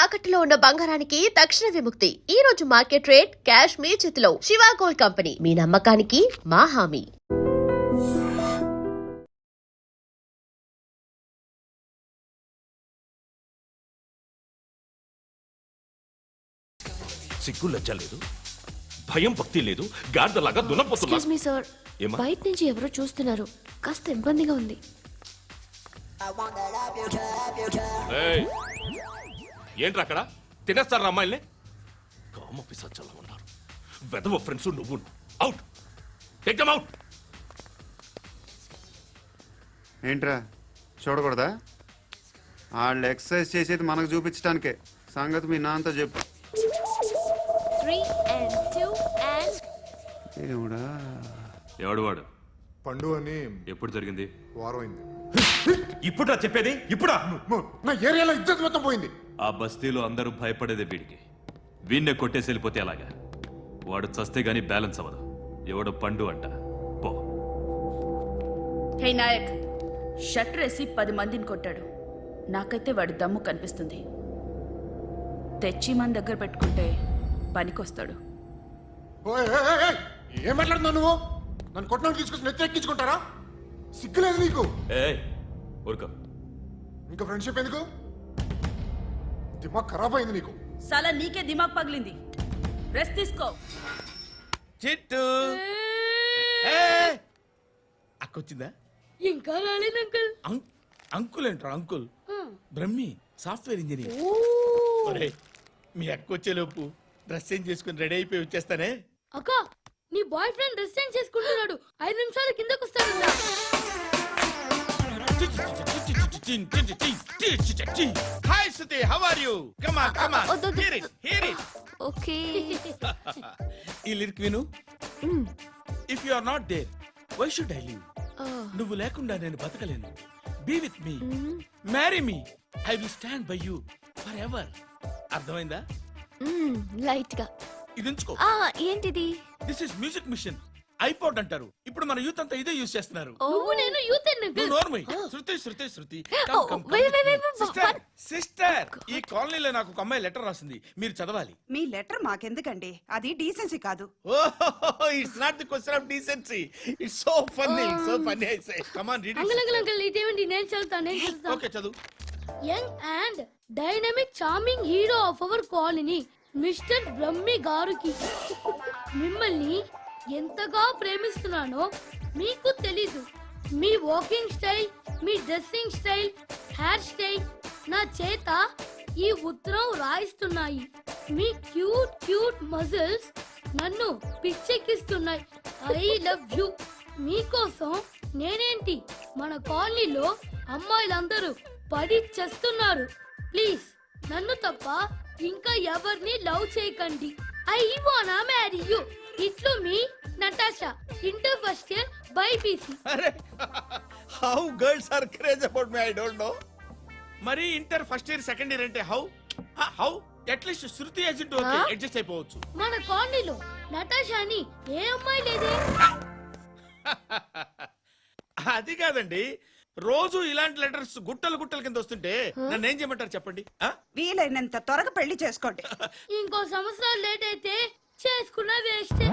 తాకట్టులో ఉన్న బంగారానికి తక్షణ విముక్తి. ఈ రోజు మార్కెట్ రేట్ క్యాష్ మీ చేతిలో. శివ గోల్డ్ కంపెనీ, మీ నమ్మకానికి మా హామీ. సిగ్గు లజ్జ లేదు, భయం భక్తి లేదు, గాడిదలాగా దున్నపోతున్నా. ఎక్స్క్యూజ్ మీ సార్, బయట నుంచి ఎవరో చూస్తున్నారు, కాస్త ఇబ్బందిగా ఉంది. ఏయ్, ఏంట్రా అక్కడ తినేస్తారా అమ్మాయిల్ని? కామ పిశాచాలా ఉన్నారు. వెదవ ఫ్రెండ్స్ నువ్వు. Out, take them out. ఏంట్రా చూడకూడదా? వాళ్ళు ఎక్సర్సైజ్ చేసేది మనకు చూపించడానికే. సంగతి మీ నాన్నతో చెప్పు. 3 and 2 and ఏమిడా ఎవడు వాడు? పండు అని ఎప్పుడు జరిగింది? వారం అయింది. ఇప్పుడా చెప్పేది? ఇప్పుడా? నా ఏరియాలో ఇజ్జత్ మొత్తం పోయింది. ఆ బస్తీలో అందరూ భయపడేదే వీడికి. వీణ్ణే కొట్టేసి వెళ్ళిపోతే అలాగా. వాడు చస్తే గానీ బ్యాలెన్స్ అవ్వదు. ఎవడో పండు అంట. పో. హే నాయక్, షట్టర్ వేసి 10 మందిని కొట్టాడు. నాకైతే వాడి దమ్ము కనిపిస్తుంది. తెచ్చి మన దగ్గర పెట్టుకుంటే పనికొస్తాడు. ఓయ్, ఏయ్, ఏయ్, ఏయ్, ఏం మాట్లాడుతున్నావు నువ్వు? నన్ను కొట్టడానికి తీసుకొచ్చి నెత్తి ఎక్కించుకుంటారా? సిగ్గులేదు నీకు? ఏ ఊరుకో. ఇంకా ఫ్రెండ్షిప్ ఎందుకు? దిమాగ్ ఖరాబ్ అయింది నీకు. సాలా నీకే దిమాగ్ పగిలింది. రెస్ట్ తీసుకో. చిట్టు అక్కొచ్చిందా? ఇంకా రాలేదు అంకుల్. అంకుల్ ఏంట్రా అంకుల్? Brahmi software engineer. ఒరే, మీ అక్కొచ్చేలోపు డ్రెస్ చేంజ్ చేసుకుని రెడీ అయిపోయి వచ్చేస్తానే. అక్క, నీ బాయ్ ఫ్రెండ్ డ్రెస్ చేంజ్ చేసుకుంటున్నాడు. 5 నిమిషాలు కిందకు వస్తాడంట. Hi Suti, how are you? Come on come on, hear it hear it. Okay. ఈ లిరిక్ విను. If you are not there, why should I live? నువ్వు లేకుండా నేను బతకలేను. Be with me, marry me, I will stand by you forever. అర్థమైందా? Light గా. ఇది ఉంచుకో. ఏంటిది? This is music machine. IPod అంటారు. ఇప్పుడు మన యూత్ అంతా ఇదే యూజ్ చేస్తున్నారు. నువ్వు నేను యూత్ నువ్వు నోర్మై. శృతి శృతి శృతి. Sister. సిస్టర్, ఈ కాలనీలో నాకు ఒక అమ్మాయి లెటర్ రాసింది, మీరు చదవాలి. మీ లెటర్ మాకెందుకండి? అది డీసెన్సీ కాదు. ఓహో, it's not the question of decency. It's so funny, so funny. I say come on read uncle it. Uncle uncle, ఇదేంటి? నేను చదువుతాను. ఓకే, చదువు. Young and dynamic charming hero of our colony mister Brahmi గారికి మిమ్మల్ని ఎంతగా ప్రేమిస్తున్నానో మీకు తెలీదు. మీ వాకింగ్ స్టైల్, మీ dressing style, hair style నా చేత ఈ ఉత్తరం రాయిస్తున్నాయి. మీ క్యూట్ క్యూట్ మజిల్స్ నన్ను పిచ్చెక్కిస్తున్నాయి. I love you. మీకోసం నేనేంటి, మన కాలనీలో అమ్మాయిలందరూ పడి చేస్తున్నారు. ప్లీజ్ నన్ను తప్ప ఇంకా ఎవరిని లవ్ చేయకండి. ఐ వానా మ్యారీ యూ. ఇట్లు మీ Natasha, inter first year BiPC. అరే, how girls are craze about me, I don't know. మరి inter first year second year అంటే how how at least Shruti agent okay, adjust అయిపోవచ్చు. మన కాలనీలో నటాషా అని ఏ అమ్మాయి లేదే. అది కాదండి, రోజు ఇలాంటి లెటర్స్ గుట్టలు గుట్టల కింద వస్తుంటే నన్ను ఏం చేయమంటారు చెప్పండి? వీలైనంత త్వరగా పెళ్లి చేసుకోండి. ఇంకో సంవత్సరాలు లేట్ అయితే చేసుకున్న వేస్ట్.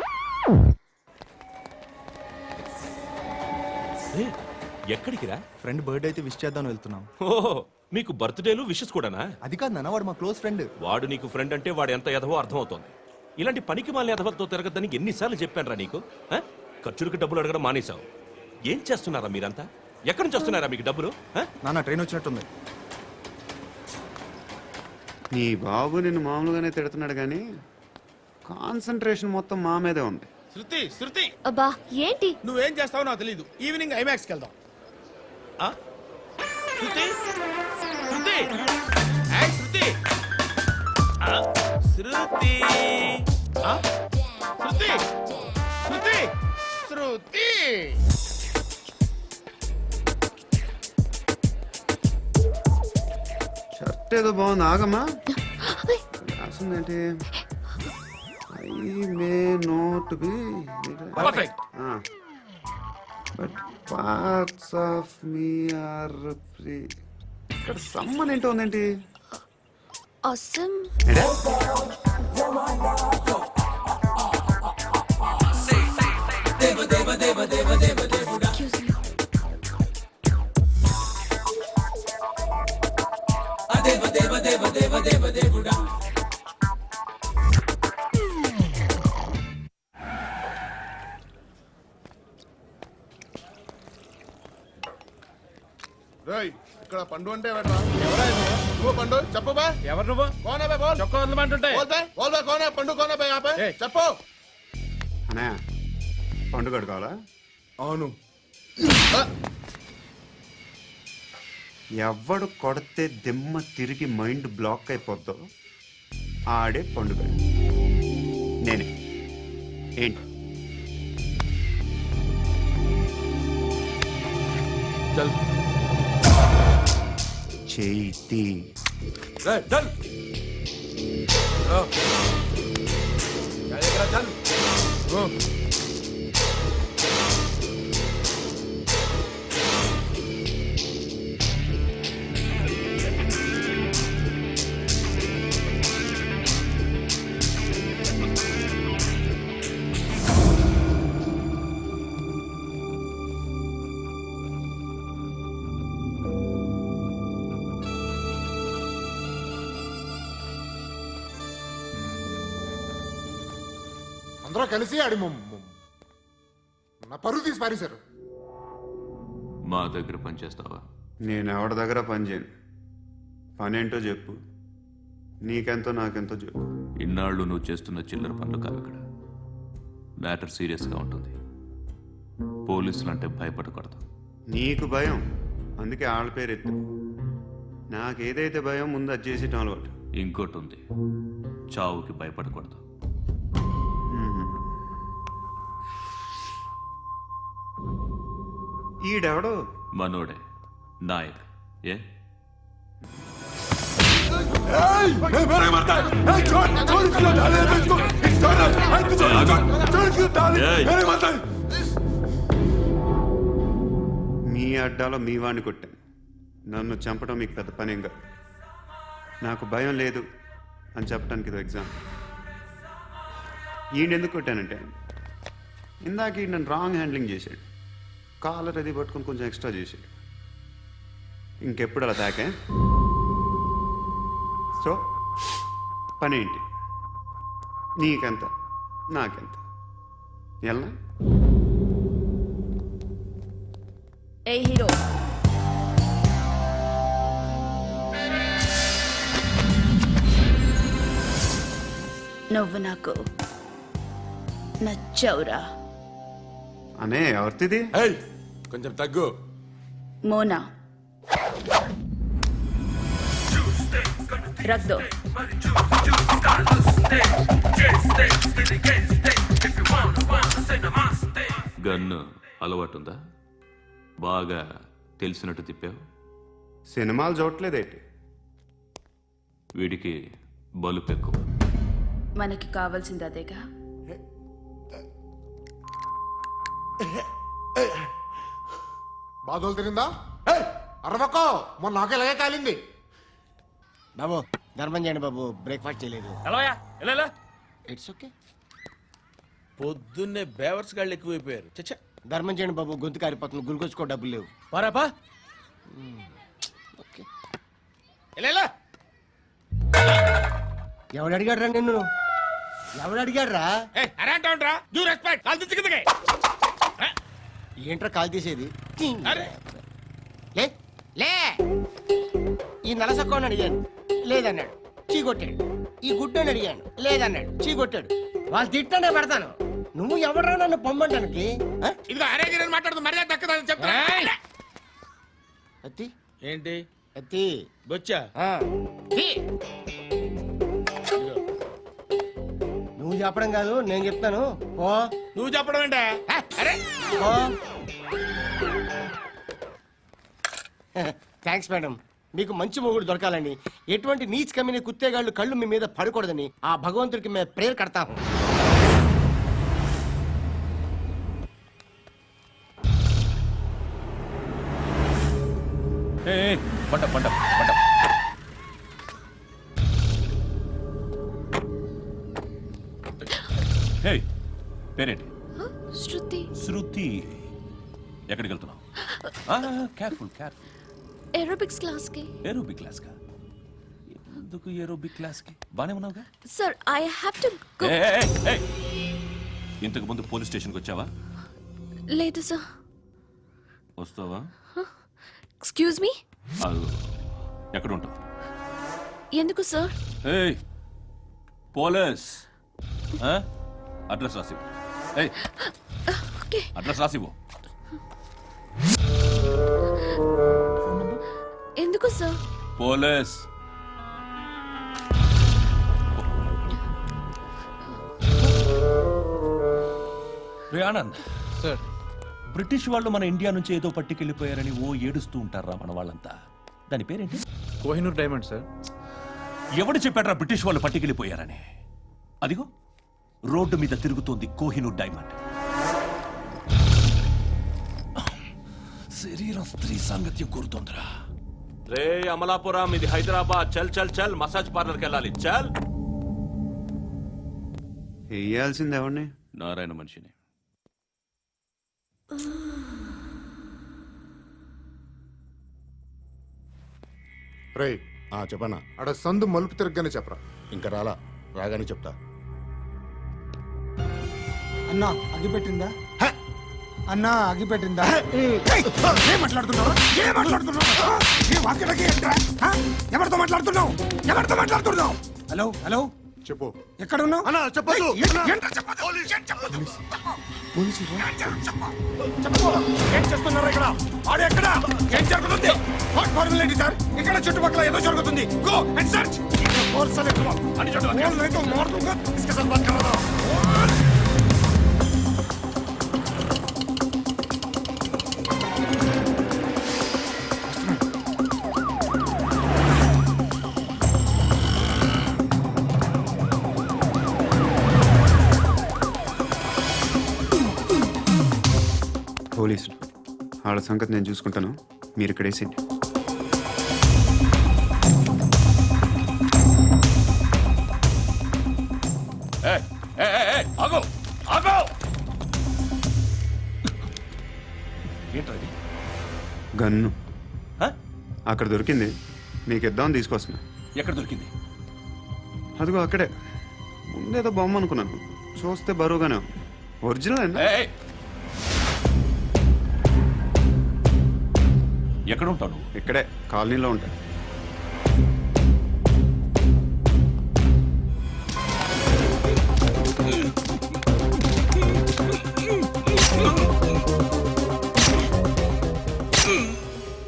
ఎక్కడికి రా? ఫ్రెండ్ బర్త్డే అయితే విష్ చేద్దాం వెళ్తున్నాం. ఓహో, మీకు బర్త్డేలు విషెస్ కూడానా? అది కాదు నాన్న, వాడు మా క్లోజ్ ఫ్రెండ్. వాడు నీకు ఫ్రెండ్ అంటే వాడు ఎంత ఎదవో అర్థమవుతోంది. ఇలాంటి పనికి మాలిన ఎదవలతో తిరగద్దని ఎన్నిసార్లు చెప్పానురా నీకు? ఖర్చులకు డబ్బులు అడగడం మానేశావు. ఏం చేస్తున్నారా మీరంతా? ఎక్కడి నుంచి వస్తున్నారా మీకు డబ్బులు? నాన్న ట్రైన్ వచ్చినట్టుంది. నీ బాబు నిన్ను మామూలుగానే తిడుతున్నాడు కానీ కాన్సన్ట్రేషన్ మొత్తం మా మీదే ఉంది. శృతి శృతి, అబ్బా ఏంటి? నువ్వేం చేస్తావో నాకు తెలీదు. ఈవినింగ్ ఐమాక్స్కి వెళ్దాం. శృతి శృతి, ఏయ్ శృతి, శృతి, శృతి, శృతి, శృతి. షర్ట్ ఏదో బాగుంది, ఆగమ్మా. రాసిందేంటి? I may not be perfect. But parts of me are free. ఇక్కడ సమ్మన్ ఏంటో ఉందేంటి? awesome. ఏంటే? Excuse me. రేయ్ ఇక్కడ పండు అంటే ఎవరా నువ్వు పండు చెప్పు బా ఎవరు నువ్వు కోనే బే బోల్ చొక్కా వదలమంటుంటే బోల్ బే కోనే పండు కోనే బే ఆపే ఏయ్. చెప్పు అన్నయ్య పండుగ కావాలా? అవును ఎవడు కొడితే దిమ్మ తిరిగి మైండ్ బ్లాక్ అయిపోద్దో ఆడే పండుగ. నేనే. ఏంటి? చల్ చేతి రేయ్ చల్ చల్ అందరూ కలిసి ఆడి నా పరువు తీసి పారేశారు. మా దగ్గర పనిచేస్తావా? నేను ఎవరి దగ్గర పని చేయను. పని ఏంటో చెప్పు. నీకెంతో నాకెంతో చెప్పు. ఇన్నాళ్ళు నువ్వు చేస్తున్న చిల్లర పనులు కావు ఇక్కడ. మ్యాటర్ సీరియస్గా ఉంటుంది. పోలీసులు అంటే భయపడకూడదు. నీకు భయం, అందుకే ఆళ్ళ పేరు ఎత్తు. నాకేదైతే భయం ముందు అది చేసేటం అలవాటు. ఇంకోటి ఉంది, చావుకి భయపడకూడదు. ఈడెవడో మనోడే నాయక్. ఏ మీ అడ్డాలో మీ వాడిని కొట్టాను. నన్ను చంపడం మీకు పెద్ద పనేం కాదు. నాకు భయం లేదు అని చెప్పడానికి ఇది ఎగ్జామ్. ఈయన ఎందుకు కొట్టానంటే ఇందాక ఈయన నన్ను రాంగ్ హ్యాండ్లింగ్ చేశాడు. కాలర్ అది పట్టుకొని కొంచెం ఎక్స్ట్రా చేశాడు. ఇంకెప్పుడు అలా తాకే. సో పని ఏంటి? నీకెంత నాకెంత ఎలా? ఏ హీరో, నువ్వు నాకు నచ్చవురా. అనే ఎవరిది? ఏయ్ కొంచెం తగ్గు. మోనా రక్ దో. గన్ను అలవాటుందా? బాగా తెలిసినట్టు తిప్పావు. సినిమాలు చూడట్లేదేంటి? వీడికి బలుపు ఎక్కువ. మనకి కావాల్సింది అదేగా. బాధలు తిరిందా? ఏయ్ అరవకో, మొన్న నాకు ఇలాగే కాలింది. బాబు ధర్మం చేయండి బాబు, బ్రేక్ఫాస్ట్ చేయలేదు. ఎలా ఇట్స్ ఓకే. పొద్దున్నే బేవర్స్ గాళ్ళు ఎక్కువైపోయారు. చచ్చా, ధర్మం చేయండి బాబు, గొంతు కారిపోతుంది, గురికొచ్చుకో డబ్బులు లేవు. పారాపా. ఓకే. ఎలా ఎవడు అడిగాడు రా నిన్ను? ఎవడు అడిగాడు రా? అరే అంటావుంట్రా, డ్యూ రెస్పెక్ట్. కాల్ తెచ్చి కిందకి. ఏంట్రా కాల్ తీసేది? అరే లే లే. ఈ నలసక్కని అడిగాను, లేదన్నాడు, చీ కొట్టాడు. ఈ గుడ్డని అడిగాను, లేదన్నాడు, చీ కొట్టాడు. వాళ్ళు తిట్టానే పెడతాను. నువ్వు ఎవడరా నన్ను పొమ్మంటానికి? ఇదిగో అరే గిరని మాట్లాడుతూ మర్యాద దక్కదని చెప్తా. అత్తి ఏంటి అత్తి బొచ్చా? తీ. నువ్వు చెప్పడం కాదు, నేను చెప్తాను. పో నువ్వు చెప్పడం ఏంటే? అరే పో. Thanks madam. మీకు మంచి మొగుడు దొరకాలని, ఎటువంటి నీచ్ కమ్మిన కుత్తేగాళ్ళు కళ్ళు మీ మీద పడకూడదని ఆ భగవంతుడికి మేము ప్రేయర్ కడతాము. పంట పంట పంట. హే పేరేంటి? శృతి. శృతి. ఎక్కడికి వెళ్తున్నావు? Careful careful. ఏరోబిక్స్ క్లాస్ కి. ఏరోబిక్ క్లాస్ కా? ఎందుకు ఏరోబిక్ క్లాస్ కి? బానే ఉన్నావుగా? Sir I have to go. ఇంతకు ముందు పోలీస్ స్టేషన్కి వచ్చావా? లేదు సార్. వస్తావా? Excuse me. ఎక్కడ ఉంటావు? ఎందుకు సార్? ఏయ్ పోలీస్ అడ్రస్ రాసివ్వు. ఏయ్ ఓకే. అడ్రస్ రాసివ్వు. ఎందుకు సార్? పోలీస్. రే ఆనంద్ సార్. బ్రిటిష్ వాళ్ళు మన ఇండియా నుంచి ఏదో పట్టుకెళ్ళిపోయారని ఓ ఏడుస్తూ ఉంటారా మన వాళ్ళంతా? దాని పేరేంటి? Kohinoor diamond sir. ఎవడు చెప్పాడ్రా బ్రిటిష్ వాళ్ళు పట్టుకెళ్ళిపోయారని? అదిగో రోడ్డు మీద తిరుగుతోంది కోహినూర్ డైమండ్. శరీరం స్త్రీ సాంగత్యం కోరుతోందిరా. రే అమలాపురం, ఇది హైదరాబాద్. చల్ చల్ చల్, మసాజ్ పార్లర్కి వెళ్ళాలి. చల్. వేయాల్సింది ఎవరిని? నారాయణ మనిషిని. రే చెప్పనా అడ సందు మలుపు తిరగగానే చెప్పరా. ఇంకా రాగానే చెప్తా. అన్నా అగిపెట్టిందా? అన్నా అగిపెట్టిందా? ఏం మాట్లాడుతున్నావు? ఏం మాట్లాడుతున్నావు? ఎవరితో మాట్లాడుతున్నావు? ఎవరితో మాట్లాడుతున్నావు? హలో హలో చెప్పు. ఎక్కడ ఉన్నావు? అన్నా చెప్పదు. ఏం చేస్తున్నారు ఇక్కడ? ఆడు ఎక్కడ? ఏం జరుగుతుంది? వాట్ ఫార్ములేంటి సార్? ఇక్కడ చుట్టుపక్కల ఏదో జరుగుతుంది. Go and search. అని పోలీసులు వాళ్ళ సంగతి నేను చూసుకుంటాను, మీరు ఇక్కడ వేసేయండి. ఆగో ఆగో. ఏంటది? గన్ను అక్కడ దొరికింది, మీకు ఇద్దామని తీసుకొస్తున్నా. ఎక్కడ దొరికింది? అదిగో అక్కడే. ముందేదో బొమ్మ అనుకున్నాను, చూస్తే బరువుగానే ఉంది. ఒరిజినల్ అండి. ఎక్కడ ఉంటావు? ఇక్కడే కాలనీలో ఉంటా.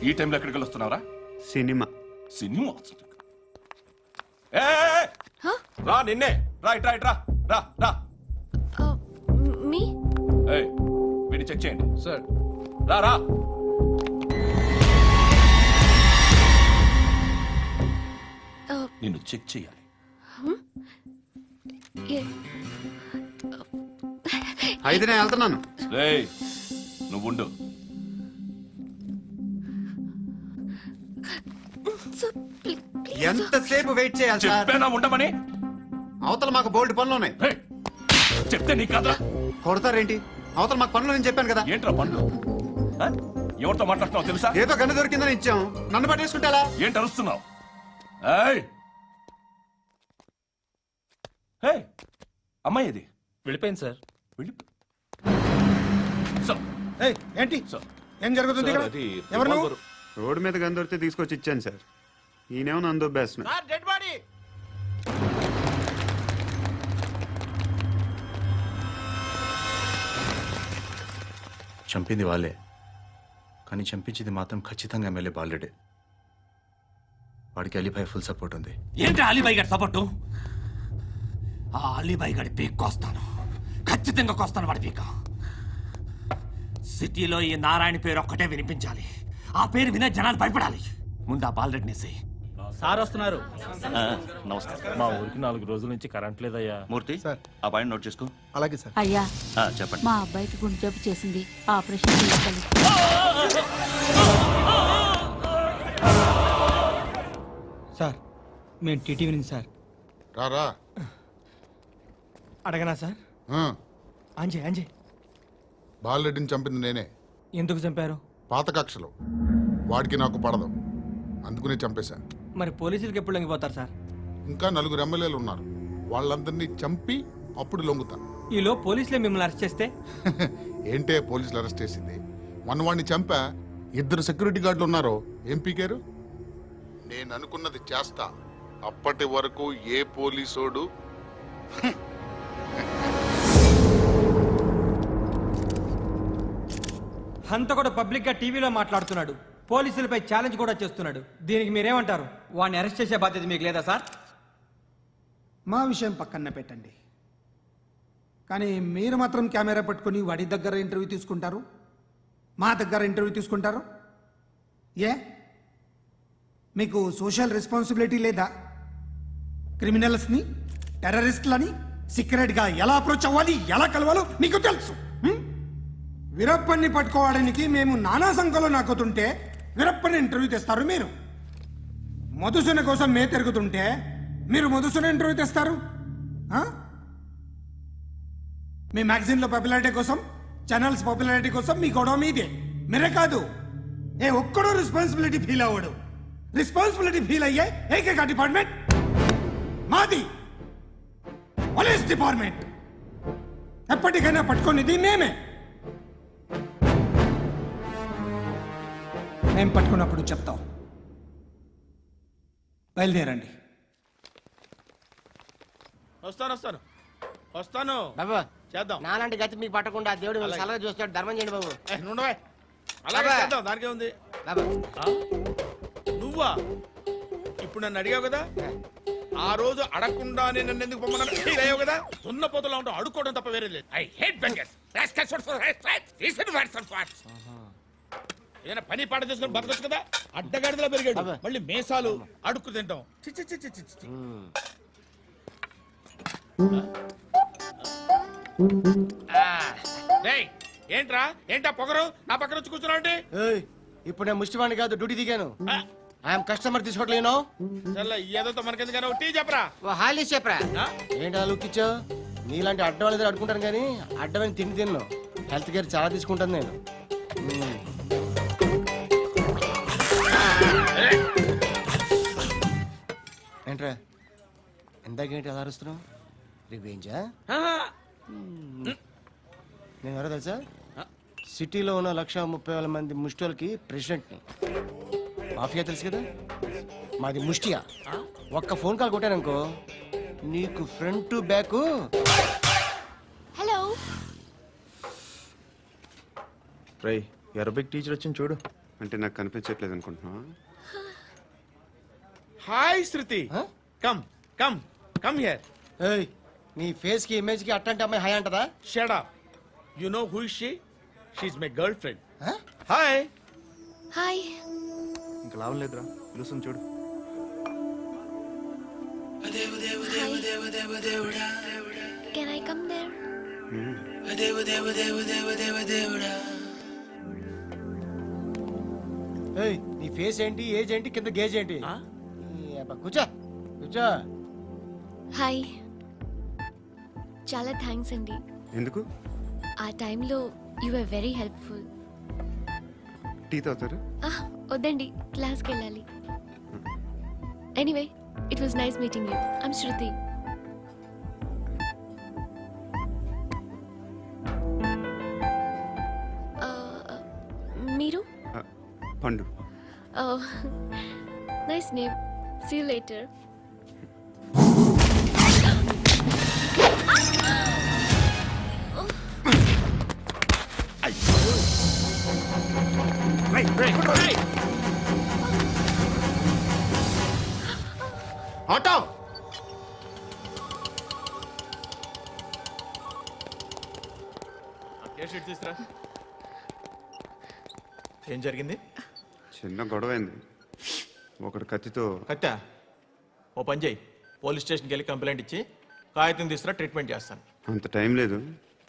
ఈ టైంలో ఎక్కడికి వస్తున్నావురా? సినిమా. సినిమా? రా నిన్నే. రా ఇట్రా ఇట్రా. రా రా. మీ వీడిని చెక్ చేయండి. సార్. రా రా. నిన్ను చెక్ చేయాలి. అయితే నేను వెళ్తున్నాను. రేయ్ నువ్వుండు. ఎంతసేపు వెయిట్ చేయాలి సార్? చెప్పేనా ఉండమని? అవతల మాకు బోల్డ్ పనులు ఉన్నాయి. చెప్తే నీ కదా కొడతారేంటి? అవతల మాకు పనులు నేను చెప్పాను కదా. ఏంట్రా పనులు? ఎవరితో మాట్లాడుతున్నావు తెలుసా? ఏదో గన్ను దొరికిందని ఇచ్చాం, నన్ను పట్టేసుకుంటా. ఏంటి అరుస్తున్నావు? అమ్మాయి ఇది వెళ్ళిపోయింది సార్. వెళ్ళి ఏంటి సార్ ఏం జరుగుతుంది ఇక్కడ? అది ఎవరు నువ్వు? రోడ్డు మీద గన్ను దొరికితే తీసుకొచ్చి ఇచ్చాను సార్. ఈయనేమో నన్ను దొబ్బేస్తున్నా. Dead body. చంపింది వాళ్ళే, కానీ చంపించింది మాత్రం ఖచ్చితంగా ఎమ్మెల్యే బాలుడే. వాడికి అలీభాయ్ ఫుల్ సపోర్ట్ ఉంది. ఏంటి అలీబాయి గారి సపోర్టు? ఆ అలీబాయి గారి పీక్ కోస్తాను, ఖచ్చితంగా కోస్తాను వాడి పీక. సిటీలో ఈ నారాయణ పేరు ఒక్కటే వినిపించాలి. ఆ పేరు వినే జనాలు భయపడాలి. ముందు ఆ బాలరెడ్డిని సార్ వస్తున్నారు. నమస్కారం. మా ఊరికి 4 రోజుల నుంచి కరెంట్ లేదయ్యా. మూర్తి ఆ పాయింట్ నోట్ చేసుకో. అలాగే సార్. అయ్యా చెప్పండి. మా అబ్బాయికి గుండె జబ్బు చేసింది, ఆపరేషన్ చేయాలి. సార్ మేము టీటీవీ నుంచి సార్. రారా. అడగనా సార్? అంజయ్ అంజయ్ బాలరెడ్డిని చంపింది నేనే. ఎందుకు చంపారు? పాత కక్షలో వాడికి నాకు పడదు, అందుకునే చంపేశా. మరి పోలీసులకి ఎప్పుడు లొంగిపోతారు సార్? ఇంకా 4 ఎమ్మెల్యేలు ఉన్నారు, వాళ్ళందరినీ చంపి అప్పుడు లొంగుతా. ఈలో పోలీసులే మిమ్మల్ని అరెస్ట్ చేస్తే? ఏంటే పోలీసులు అరెస్ట్ చేసింది? మొన్న వాడిని చంపా, 2 సెక్యూరిటీ గార్డులు ఉన్నారో ఏం పీకారు? నేను అనుకున్నది చేస్తా, అప్పటి వరకు ఏ పోలీసోడు అంత కూడా పబ్లిక్ గా టీవీలో మాట్లాడుతున్నాడు, పోలీసులపై ఛాలెంజ్ కూడా చేస్తున్నాడు. దీనికి మీరేమంటారు? వాడిని అరెస్ట్ చేసే బాధ్యత మీకు లేదా సార్? మా విషయం పక్కన పెట్టండి, కానీ మీరు మాత్రం కెమెరా పట్టుకొని వాడి దగ్గర ఇంటర్వ్యూ తీసుకుంటారు, మా దగ్గర ఇంటర్వ్యూ తీసుకుంటారు. ఏ మీకు సోషల్ రెస్పాన్సిబిలిటీ లేదా? క్రిమినల్స్ని, టెర్రరిస్టులని సీక్రెట్గా ఎలా అప్రోచ్ అవ్వాలి, ఎలా కలవాలో మీకు తెలుసు. వీరప్పన్ని పట్టుకోవడానికి మేము నానా సంఖ్యలో నాకుతుంటే వీరప్పని ఇంటర్వ్యూ తెస్తారు మీరు. మధుసూన కోసం మే తిరుగుతుంటే మీరు మధుసూన ఇంటర్వ్యూ తెస్తారు. మీ మ్యాగజైన్లో పాపులారిటీ కోసం, ఛానల్స్ పాపులారిటీ కోసం మీ గొడవ మీదే. మీరే కాదు, ఏ ఒక్కడో రెస్పాన్సిబిలిటీ ఫీల్ అవ్వడు. రెస్పాన్సిబిలిటీ ఫీల్ అయ్యే ఏకైక డిపార్ట్మెంట్ మాది, పోలీస్ డిపార్ట్మెంట్. ఎప్పటికైనా పట్టుకునేది మేమే. మేము పట్టుకున్నప్పుడు చెప్తాం. బయలుదేరండి. వస్తాను బాబు చేద్దాం. నాలాంటి గతి మీకు పట్టకుండా దేవుడు మిమ్మల్ని సలహా చూస్తాడు. ధర్మం చేయండి బాబు. నుండవే, అలాగే అబ్బా. చేద్దాం, దానికే ఉంది. బాబు నువ్వా ఇప్పుడు నన్ను అడిగావు కదా, ఆ రోజు అడగకుండానే నన్ను ఎందుకు పొమ్మన్నా ఫీల్ అయ్యావు కదా. సున్న పోతలో ఉంటావు, అడుక్కోవడం తప్ప వేరే లేదు. I hate bangers. ఏదైనా పని పాట చేసుకుని బతకొచ్చు కదా. అడ్డగాడిదలా పెరిగాడు, అబ్బా. మళ్ళీ మేసాలు అడుక్కు తింటాం. చి చి చి చి చి చి. రేయ్, ఏంటా పొగరు నా పక్కన వచ్చి కూర్చున్నావు అంటే? ఏయ్, ఇప్పుడు నేను ముష్టివాణి కాదు, డ్యూటీ దిగాను. ఐఎమ్ కస్టమర్ తీసుకోవట్లేను. ఏదో మనకెందుకైనా టీ చెప్పరా. ఓ హాలీ చెప్పరా. ఆ? ఏంటి అలా లుక్ ఇచ్చావు? నీలాంటి అడ్డం వాళ్ళ దగ్గర అడుకుంటాను కానీ అడ్డమైన తిండి తిన్ను. హెల్త్ కేర్ చాలా తీసుకుంటాను నేను. ఏంట్రా ఎందాకేంటి అలా అరుస్తున్నావు? రివేంజా? నేను ఎవరో తెలుసా? సిటీలో ఉన్న 130,000 మంది ముష్టిలకి ప్రెసిడెంట్ని. మాఫియా తెలుసు కదా, మాది ముష్టియా. ఒక్క ఫోన్ కాల్ కొట్టాననుకో నీకు ఫ్రంట్ టు బ్యాక్. హలో. రై అరబిక్ టీచర్ వచ్చింది చూడు. అంటే నాకు కనిపించట్లేదు అనుకుంటున్నా. Hi Shruti, come come come here. ఏయ్, నీ ఫేస్ కి ఇమేజ్ కి అట్టంటే అమ్మాయి హాయ్ అంటదా? Shut up. You know who is she? She is my girlfriend. Hi. Hi. ఇంకా లాభం లేదురా, పిలుస్తుంది చూడు. Can I come there? ఏయ్, నీ ఫేస్ ఏంటి, ఏజ్ ఏంటి, కింద గేజ్ ఏంటి? ఈ అబ్బా, కూర్చో కూర్చో. హాయ్. చాలా థ్యాంక్స్ అండి. ఎందుకు? ఆ టైంలో you are very helpful. Tea తాగుతారు? వద్దండి, క్లాస్కి వెళ్ళాలి. Anyway, it was nice meeting you. I'm Shruti. మీరు? Pandu. Nice name. See you later. Auto. తీసురా. ఏం జరిగింది? చిన్న గొడవ అయింది. ఒకడు కత్తితో. కత్తా? ఓ పని చేయి, పోలీస్ స్టేషన్కి వెళ్ళి కంప్లైంట్ ఇచ్చి కాగితం తీసుకురా, ట్రీట్మెంట్ చేస్తాను. అంత టైం లేదు,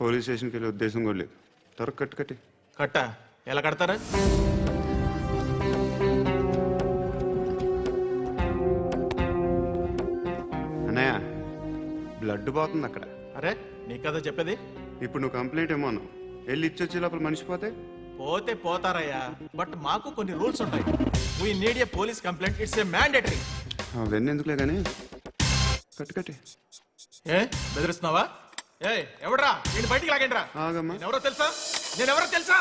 పోలీస్ స్టేషన్కి వెళ్ళే ఉద్దేశం కూడా లేదు. త్వరగా కట్టి. కట్టా? ఎలా కడతారా? అన్నయ్య, బ్లడ్ పోతుంది అక్కడ. అరే నీ కదా చెప్పేది. ఇప్పుడు నువ్వు కంప్లైంట్ ఏమో అన్నావు, వెళ్ళి ఇచ్చొచ్చే లోపల మనిషి పోతే పోతే పోతారయ్యా, బట్ మాకు కొన్ని రూల్స్ ఉంటాయి. We need a police complaint, it's a mandatory. అవన్నీ ఎందుకులే కానీ కట్టి ఏ బెదిరిస్తున్నావా? ఏ ఎవడ్రా నేను బయటికి లాగండిరా. ఆగమ్మా. నేనెవరో తెలుసా? నేనెవరో తెలుసా?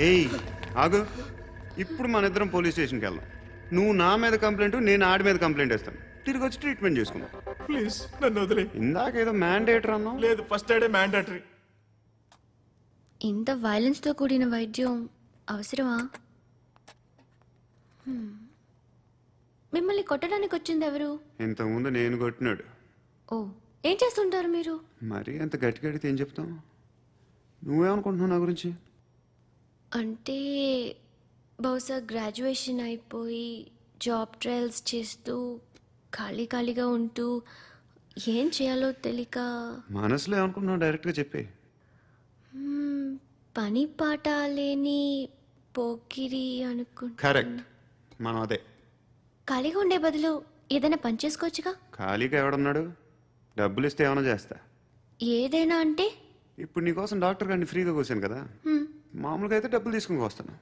ఏయ్ ఆగు, ఇప్పుడు మన ఇద్దరం పోలీస్ స్టేషన్కి వెళ్దాం. నువ్వు నా మీద కంప్లైంట్, నేను ఆడి మీద కంప్లైంట్ వేస్తాను. తిరిగి వచ్చి ట్రీట్మెంట్ చేసుకుందాం. ప్లీజ్ నన్ను వదిలే. ఇందాక ఏదో మ్యాండేటర్ అన్నావు. లేదు, ఫస్ట్ ఎయిడే మ్యాండేటరీ. ఇంత వైలెన్స్తో కూడిన వైద్యం అవసరమా? మిమ్మల్ని కొట్టడానికి వచ్చింది ఎవరు? ఇంతకుముందు నేను కొట్టినాడు. ఓ, ఏం చేస్తుంటారు మీరు? మరి అంత గట్టిగా అడిగితే ఏం చెప్తాం? నువ్వేమనుకుంటున్నావు నా గురించి? అంటే బహుశా గ్రాడ్యుయేషన్ అయిపోయి జాబ్ ట్రయల్స్ చేస్తూ ఖాళీగా ఉంటూ ఏం చేయాలో తెలియక మనసులో ఏమనుకుంటున్నావు డైరెక్ట్గా చెప్పే. పని పాట లేని పోకిరి అనుకుంటా. కరెక్ట్, మనం అదే. ఖాళీగా ఉండే బదులు ఏదైనా పని చేసుకోవచ్చుగా. ఖాళీగా ఎవడన్నాడు? డబ్బులు ఇస్తే ఏమైనా చేస్తా. ఏదైనా అంటే ఇప్పుడు నీకోసం డాక్టర్ గారిని ఫ్రీగా కూర్చాను కదా, మామూలుగా అయితే డబ్బులు తీసుకుని వస్తాను.